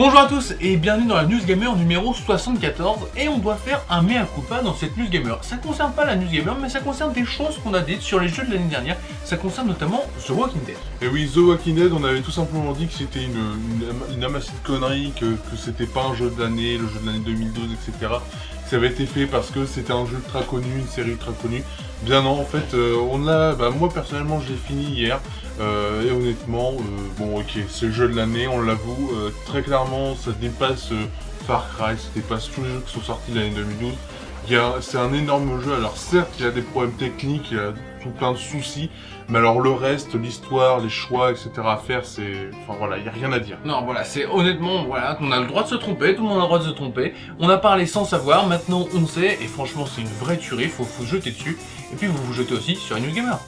Bonjour à tous et bienvenue dans la News Gamer numéro 74 et on doit faire un mea culpa dans cette News Gamer. Ça concerne pas la News Gamer mais ça concerne des choses qu'on a dites sur les jeux de l'année dernière. Ça concerne notamment The Walking Dead. Et oui, The Walking Dead, on avait tout simplement dit que c'était une amassée de conneries, que c'était pas un jeu de l'année, le jeu de l'année 2012, etc. Ça avait été fait parce que c'était un jeu ultra connu, une série ultra connue. Bien non, en fait, moi personnellement je l'ai fini hier. Et honnêtement, bon ok, c'est le jeu de l'année, on l'avoue, très clairement ça dépasse Far Cry, ça dépasse tous les jeux qui sont sortis l'année 2012. C'est un énorme jeu, alors certes il y a des problèmes techniques, il y a tout plein de soucis, mais alors le reste, l'histoire, les choix, etc. à faire, c'est... Enfin voilà, il n'y a rien à dire. Non voilà, c'est honnêtement, voilà, on a le droit de se tromper, tout le monde a le droit de se tromper. On a parlé sans savoir, maintenant on sait, et franchement c'est une vraie tuerie, faut jeter dessus. Et puis vous jetez aussi sur la News Gamer.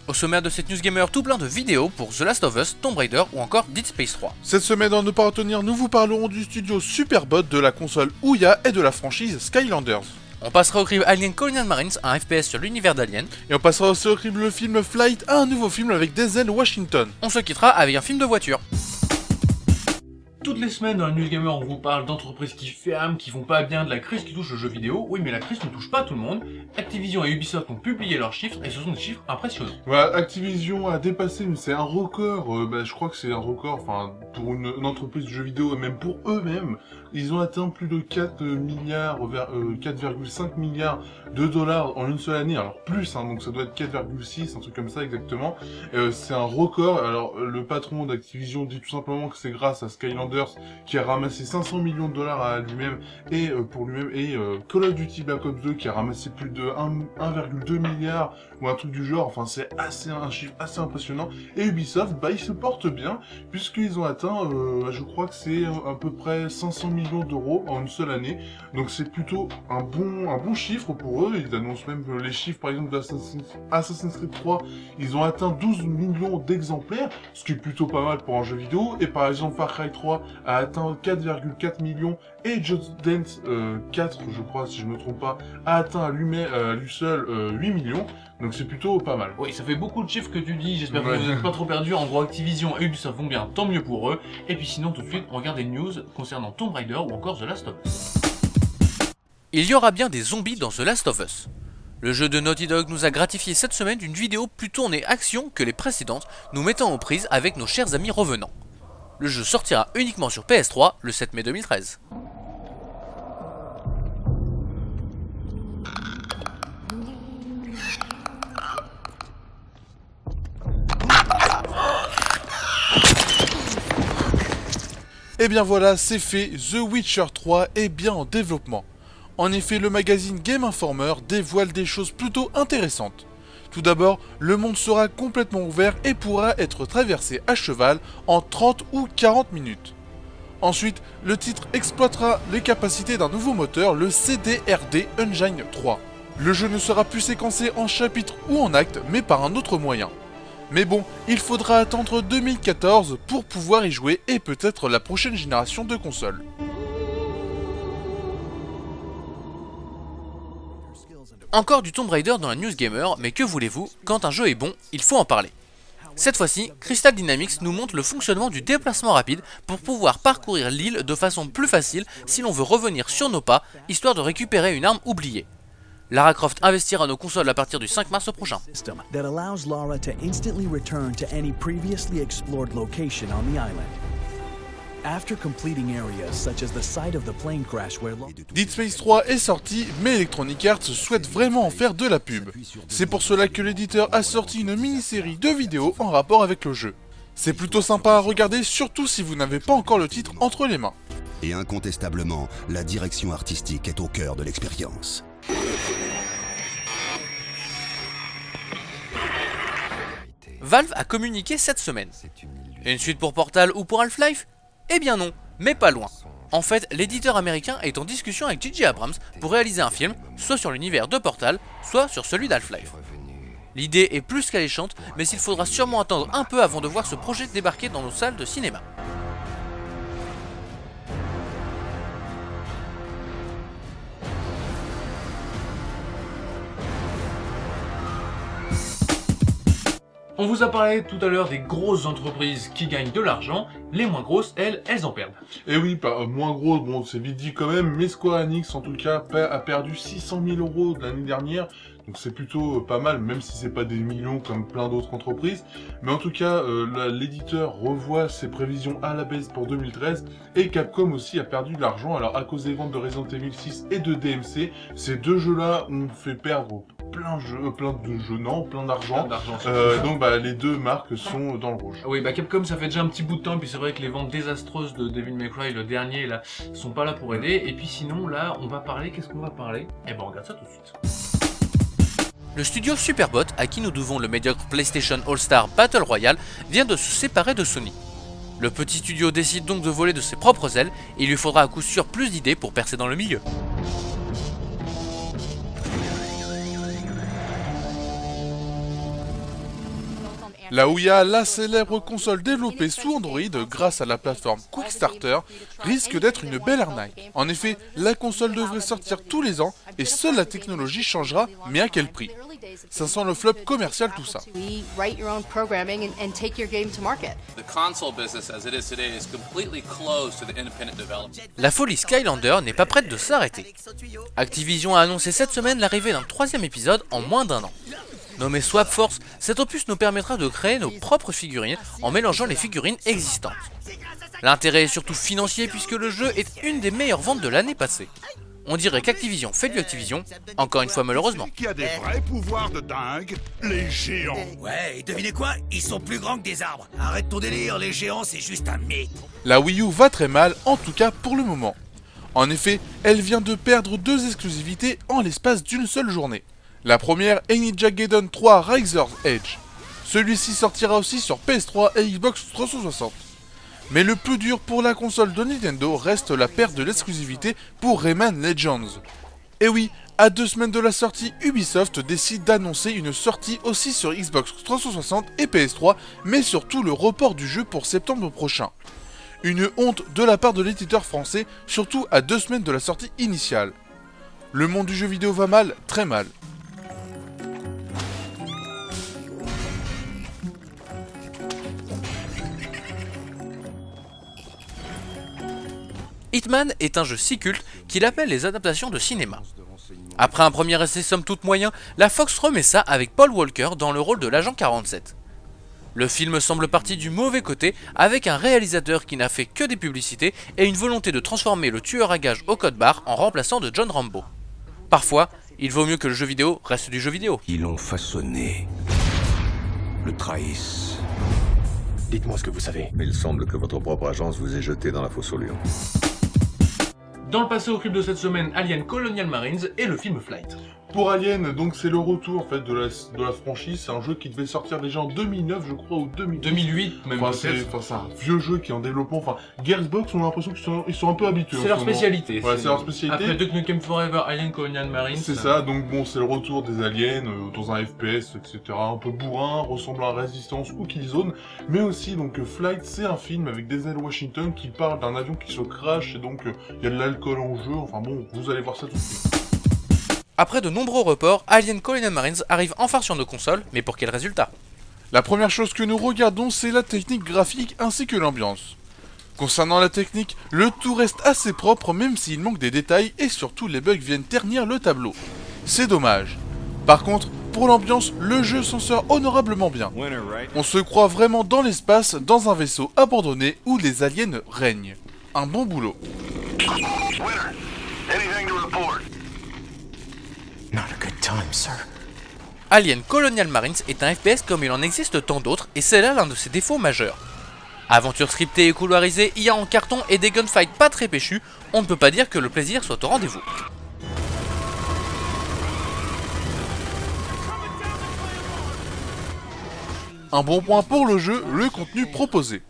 Au sommaire de cette News Gamer, tout plein de vidéos pour The Last of Us, Tomb Raider ou encore Dead Space 3. Cette semaine, dans Ne pas retenir, nous vous parlerons du studio Superbot, de la console Ouya et de la franchise Skylanders. On passera au crime Alien Colonial Marines, un FPS sur l'univers d'Alien. Et on passera aussi au crime le film Flight, à un nouveau film avec Denzel Washington. On se quittera avec un film de voiture. Toutes les semaines dans la News Gamer, on vous parle d'entreprises qui ferment, qui vont pas bien, de la crise qui touche le jeu vidéo. Oui, mais la crise ne touche pas tout le monde. Activision et Ubisoft ont publié leurs chiffres et ce sont des chiffres impressionnants. Voilà, Activision a dépassé, mais c'est un record, je crois que c'est un record, enfin, pour une entreprise de jeux vidéo et même pour eux-mêmes. Ils ont atteint plus de 4,5 milliards de dollars en une seule année, alors plus, hein, donc ça doit être 4,6, un truc comme ça exactement. C'est un record. Alors le patron d'Activision dit tout simplement que c'est grâce à Skylanders qui a ramassé 500 millions de dollars à lui-même et pour lui-même, et Call of Duty Black Ops 2 qui a ramassé plus de 1,2 milliard ou un truc du genre. Enfin c'est un chiffre assez impressionnant. Et Ubisoft, ils se portent bien puisqu'ils ont atteint, je crois que c'est à peu près 500 millions d'euros en une seule année. Donc c'est plutôt un bon chiffre pour eux. Ils annoncent même les chiffres, par exemple d'Assassin's Creed 3, ils ont atteint 12 millions d'exemplaires, ce qui est plutôt pas mal pour un jeu vidéo. Et par exemple Far Cry 3 a atteint 4,4 millions et Just Dance 4, je crois si je me trompe pas, a atteint à lui seul 8 millions. Donc c'est plutôt pas mal. Oui, ça fait beaucoup de chiffres que tu dis, j'espère que vous n'êtes pas trop perdus. En gros, Activision et Ubisoft vont bien, tant mieux pour eux. Et puis sinon, tout de suite, on regarde des news concernant Tomb Raider ou encore The Last of Us. Il y aura bien des zombies dans The Last of Us. Le jeu de Naughty Dog nous a gratifié cette semaine d'une vidéo plus tournée action que les précédentes, nous mettant aux prises avec nos chers amis revenants. Le jeu sortira uniquement sur PS3 le 7 mai 2013. Et bien voilà, c'est fait, The Witcher 3 est bien en développement. En effet, le magazine Game Informer dévoile des choses plutôt intéressantes. Tout d'abord, le monde sera complètement ouvert et pourra être traversé à cheval en 30 ou 40 minutes. Ensuite, le titre exploitera les capacités d'un nouveau moteur, le CDRD Engine 3. Le jeu ne sera plus séquencé en chapitres ou en actes, mais par un autre moyen. Mais bon, il faudra attendre 2014 pour pouvoir y jouer et peut-être la prochaine génération de consoles. Encore du Tomb Raider dans la News Gamer, mais que voulez-vous, quand un jeu est bon, il faut en parler. Cette fois-ci, Crystal Dynamics nous montre le fonctionnement du déplacement rapide pour pouvoir parcourir l'île de façon plus facile si l'on veut revenir sur nos pas, histoire de récupérer une arme oubliée. Lara Croft investira nos consoles à partir du 5 mars prochain. That allows Lara to instantly return to any previously explored location on the island. After completing areas such as the site of the plane crash where Dead Space 3 est sorti, mais Electronic Arts souhaite vraiment en faire de la pub. C'est pour cela que l'éditeur a sorti une mini-série de vidéos en rapport avec le jeu. C'est plutôt sympa à regarder, surtout si vous n'avez pas encore le titre entre les mains. Et incontestablement, la direction artistique est au cœur de l'expérience. Valve a communiqué cette semaine. Une suite pour Portal ou pour Half-Life? Eh bien non, mais pas loin. En fait, l'éditeur américain est en discussion avec J.J. Abrams pour réaliser un film, soit sur l'univers de Portal, soit sur celui d'Half-Life. L'idée est plus qu'alléchante, mais il faudra sûrement attendre un peu avant de voir ce projet débarquer dans nos salles de cinéma. On vous a parlé tout à l'heure des grosses entreprises qui gagnent de l'argent, les moins grosses, elles en perdent. Et oui, moins gros, bon c'est vite dit quand même, mais Square Enix en tout cas a perdu 600 000 € l'année dernière, donc c'est plutôt pas mal, même si c'est pas des millions comme plein d'autres entreprises. Mais en tout cas, l'éditeur revoit ses prévisions à la baisse pour 2013, et Capcom aussi a perdu de l'argent, alors à cause des ventes de Resident Evil 6 et de DMC, ces deux jeux-là ont fait perdre plein d'argent. Donc les deux marques sont dans le rouge. Oui, Capcom ça fait déjà un petit bout de temps, puis c'est vrai que les ventes désastreuses de Devil May Cry, le dernier là, sont pas là pour aider. Et puis sinon là, on va parler, qu'est-ce qu'on va parler? Eh ben on regarde ça tout de suite. Le studio Superbot, à qui nous devons le médiocre PlayStation All-Star Battle Royale, vient de se séparer de Sony. Le petit studio décide donc de voler de ses propres ailes, et il lui faudra à coup sûr plus d'idées pour percer dans le milieu. La Ouya, la célèbre console développée sous Android grâce à la plateforme Quickstarter, risque d'être une belle arnaque. En effet, la console devrait sortir tous les ans et seule la technologie changera, mais à quel prix? Ça sent le flop commercial tout ça. La folie Skylander n'est pas prête de s'arrêter. Activision a annoncé cette semaine l'arrivée d'un 3e épisode en moins d'1 an. Nommé Swap Force, cet opus nous permettra de créer nos propres figurines en mélangeant les figurines existantes. L'intérêt est surtout financier puisque le jeu est une des meilleures ventes de l'année passée. On dirait qu'Activision fait du Activision, encore une fois malheureusement. Qui a des vrais pouvoirs de dingue, les géants. Ouais, et devinez quoi? Ils sont plus grands que des arbres. Arrête ton délire, les géants c'est juste un mythe. La Wii U va très mal, en tout cas pour le moment. En effet, elle vient de perdre 2 exclusivités en l'espace d'une seule journée. La première est Ninja Gaiden 3 Razor's Edge. Celui-ci sortira aussi sur PS3 et Xbox 360. Mais le plus dur pour la console de Nintendo reste la perte de l'exclusivité pour Rayman Legends. Et oui, à 2 semaines de la sortie, Ubisoft décide d'annoncer une sortie aussi sur Xbox 360 et PS3, mais surtout le report du jeu pour septembre prochain. Une honte de la part de l'éditeur français, surtout à 2 semaines de la sortie initiale. Le monde du jeu vidéo va mal, très mal. Hitman est un jeu si culte qu'il appelle les adaptations de cinéma. Après un premier essai somme toute moyen, la Fox remet ça avec Paul Walker dans le rôle de l'agent 47. Le film semble parti du mauvais côté avec un réalisateur qui n'a fait que des publicités et une volonté de transformer le tueur à gages au code barre en remplaçant de John Rambo. Parfois, il vaut mieux que le jeu vidéo reste du jeu vidéo. Ils l'ont façonné, le trahissent. Dites-moi ce que vous savez. Il semble que votre propre agence vous ait jeté dans la fosse aux lions. Dans le passé au clip de cette semaine, Alien Colonial Marines et le film Flight. Pour Alien, donc c'est le retour en fait de la franchise, c'est un jeu qui devait sortir déjà en 2009 je crois, ou 2008 même. C'est un vieux jeu qui est en développement, Gearbox on a l'impression qu'ils sont un peu habitués. C'est leur spécialité. Ouais, c'est leur spécialité. Après Duke Nukem Forever, Alien Colonial Marines. C'est ça, donc bon c'est le retour des aliens dans un FPS, etc. Un peu bourrin, ressemblant à Resistance ou Killzone, mais aussi donc Flight c'est un film avec Denzel Washington qui parle d'un avion qui se crash et donc il y a de l'alcool en jeu, enfin bon, vous allez voir ça tout de suite. Après de nombreux reports, Alien Colonial Marines arrive enfin sur nos consoles, mais pour quel résultat? La première chose que nous regardons, c'est la technique graphique ainsi que l'ambiance. Concernant la technique, le tout reste assez propre même s'il manque des détails et surtout les bugs viennent ternir le tableau. C'est dommage. Par contre, pour l'ambiance, le jeu s'en sort honorablement bien. On se croit vraiment dans l'espace, dans un vaisseau abandonné où les aliens règnent. Un bon boulot. Not a good time, sir. Alien Colonial Marines est un FPS comme il en existe tant d'autres et c'est là l'un de ses défauts majeurs. Aventure scriptée et couloirisée, IA en carton et des gunfights pas très péchus, on ne peut pas dire que le plaisir soit au rendez-vous. Un bon point pour le jeu, le contenu proposé.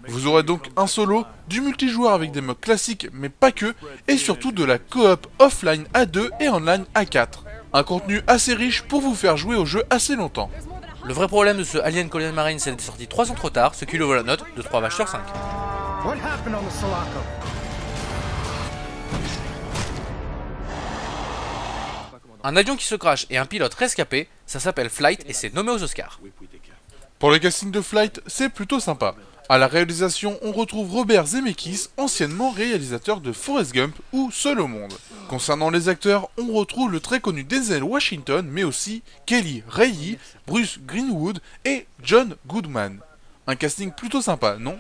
Vous aurez donc un solo, du multijoueur avec des modes classiques mais pas que, et surtout de la coop offline à 2 et online à 4. Un contenu assez riche pour vous faire jouer au jeu assez longtemps. Le vrai problème de ce Alien Colonial Marines, c'est d'être sorti 3 ans trop tard, ce qui lui vaut la note de 3 vaches sur 5. Un avion qui se crache et un pilote rescapé, ça s'appelle Flight et c'est nommé aux Oscars. Pour le casting de Flight, c'est plutôt sympa. À la réalisation, on retrouve Robert Zemeckis, anciennement réalisateur de Forrest Gump ou Seul au monde. Concernant les acteurs, on retrouve le très connu Denzel Washington, mais aussi Kelly Reilly, Bruce Greenwood et John Goodman. Un casting plutôt sympa, non?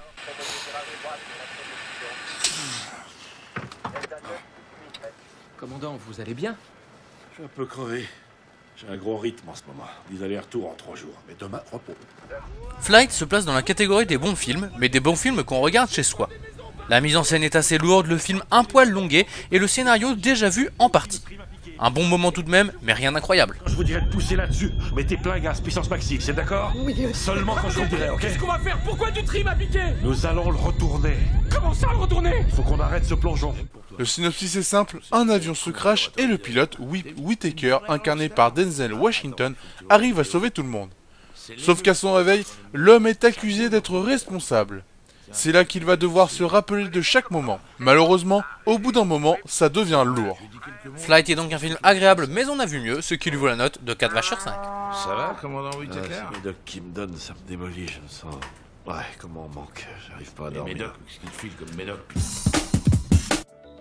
Commandant, vous allez bien? Je suis un peu crevé. J'ai un gros rythme en ce moment. 10 allers-retours en 3 jours. Mais demain, repos. Flight se place dans la catégorie des bons films, mais des bons films qu'on regarde chez soi. La mise en scène est assez lourde, le film un poil longué et le scénario déjà vu en partie. Un bon moment tout de même, mais rien d'incroyable. Je vous dirais de pousser là-dessus. Mettez plein gaz, puissance maxi, c'est d'accord? Oui. Seulement quand je vous le dirai, ok? Qu'est-ce qu'on va faire? Pourquoi du tri m'a piqué? Nous allons le retourner. Comment ça, le retourner? Faut qu'on arrête ce plongeon. Le synopsis est simple, un avion se crache et le pilote, Whip Whittaker, incarné par Denzel Washington, arrive à sauver tout le monde. Sauf qu'à son réveil, l'homme est accusé d'être responsable. C'est là qu'il va devoir se rappeler de chaque moment. Malheureusement, au bout d'un moment, ça devient lourd. Flight est donc un film agréable, mais on a vu mieux, ce qui lui vaut la note de 4 vaches sur 5. Ça va, commandant Whittaker? Les médocs qui me donnent, ça me démolit, je me sens... Ouais, comment on manque, j'arrive pas à dormir. Les médocs, qu'est-ce qu'ils te filent comme médocs?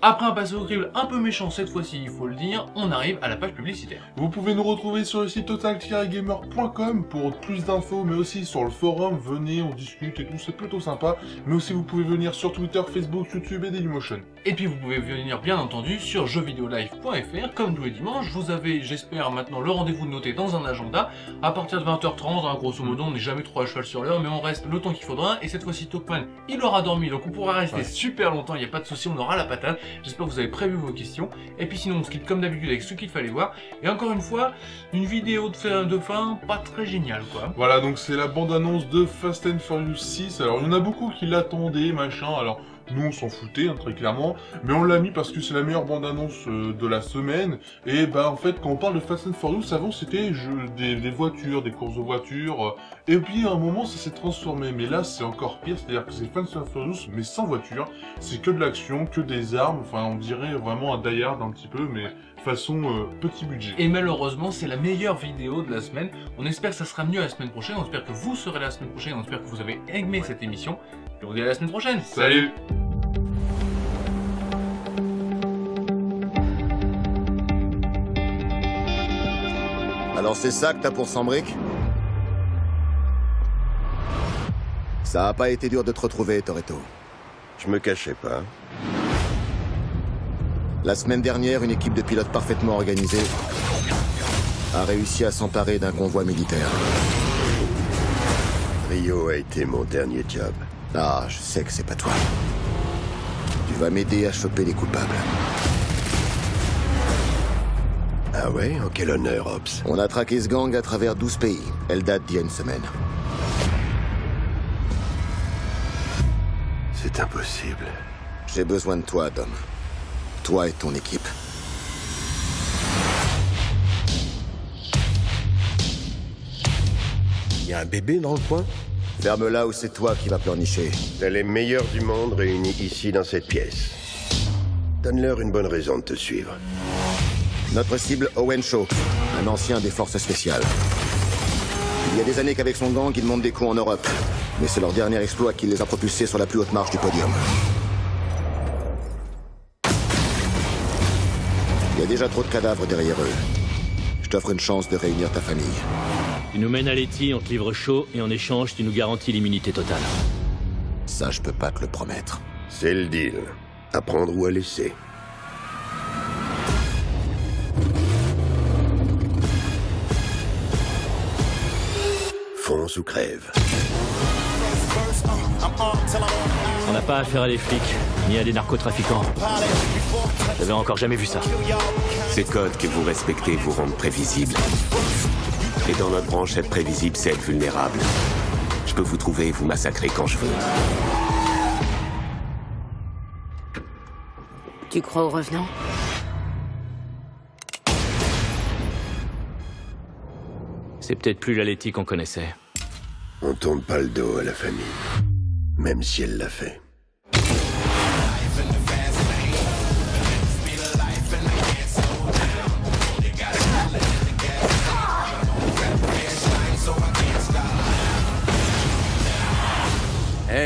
Après un passé au crible un peu méchant cette fois-ci, il faut le dire, on arrive à la page publicitaire. Vous pouvez nous retrouver sur le site total-gamer.com pour plus d'infos, mais aussi sur le forum, venez, on discute et tout, c'est plutôt sympa. Mais aussi vous pouvez venir sur Twitter, Facebook, YouTube et Dailymotion. Et puis vous pouvez venir bien entendu sur jeuxvideolive.fr, comme tous les dimanches, vous avez, j'espère, maintenant le rendez-vous noté dans un agenda, à partir de 20h30, hein, grosso modo, on n'est jamais trop à cheval sur l'heure, mais on reste le temps qu'il faudra, et cette fois-ci Talkman, il aura dormi, donc on pourra rester super longtemps, il n'y a pas de souci, on aura la patate. J'espère que vous avez prévu vos questions. Et puis sinon, on se quitte comme d'habitude avec ce qu'il fallait voir. Et encore une fois, une vidéo de fin pas très géniale, quoi. Voilà, donc c'est la bande-annonce de Fast and Furious 6. Alors, il y en a beaucoup qui l'attendaient, machin. Alors, nous, on s'en foutait, hein, très clairement. Mais on l'a mis parce que c'est la meilleure bande-annonce de la semaine. Et bah, en fait, quand on parle de Fast and Furious, avant, c'était des voitures, des courses de voitures. Et puis, à un moment, ça s'est transformé. Mais là, c'est encore pire. C'est-à-dire que c'est Fast and Furious, mais sans voiture. C'est que de l'action, que des armes. Enfin, on dirait vraiment un Die Hard un petit peu, mais façon petit budget. Et malheureusement, c'est la meilleure vidéo de la semaine. On espère que ça sera mieux la semaine prochaine. On espère que vous serez là la semaine prochaine. On espère que vous avez aimé cette émission. Et on se dit à la semaine prochaine. Salut. Alors c'est ça que t'as pour 100 briques? Ça a pas été dur de te retrouver, Toretto. Je me cachais pas. La semaine dernière, une équipe de pilotes parfaitement organisée a réussi à s'emparer d'un convoi militaire. Rio a été mon dernier job. Ah, je sais que c'est pas toi. Tu vas m'aider à choper les coupables. Ah ouais? En quel honneur, Ops? On a traqué ce gang à travers 12 pays. Elle date d'il y a une semaine. C'est impossible. J'ai besoin de toi, Dom. Toi et ton équipe. Y a un bébé dans le coin? Ferme-la ou c'est toi qui vas pleurnicher. T'as les meilleurs du monde réunis ici dans cette pièce. Donne-leur une bonne raison de te suivre. Notre cible, Owen Shaw, un ancien des forces spéciales. Il y a des années qu'avec son gang, il monte des coups en Europe. Mais c'est leur dernier exploit qui les a propulsés sur la plus haute marche du podium. Il y a déjà trop de cadavres derrière eux. Je t'offre une chance de réunir ta famille. Tu nous mènes à Letty, on te livre chaud, et en échange, tu nous garantis l'immunité totale. Ça, je peux pas te le promettre. C'est le deal. À prendre ou à laisser. Fonce ou crève. On n'a pas affaire à des flics, ni à des narcotrafiquants. J'avais encore jamais vu ça. Ces codes que vous respectez vous rendent prévisibles. Et dans notre branche, être prévisible, c'est être vulnérable. Je peux vous trouver et vous massacrer quand je veux. Tu crois aux revenants? C'est peut-être plus la Letty qu'on connaissait. On tourne pas le dos à la famille. Même si elle l'a fait.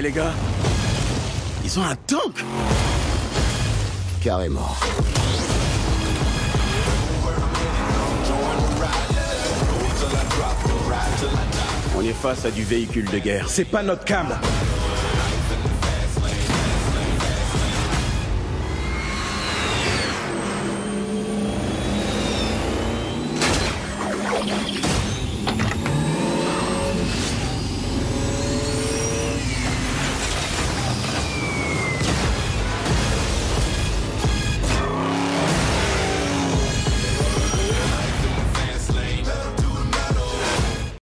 les gars. Ils ont un tank. Carrément. On est face à du véhicule de guerre. C'est pas notre cam.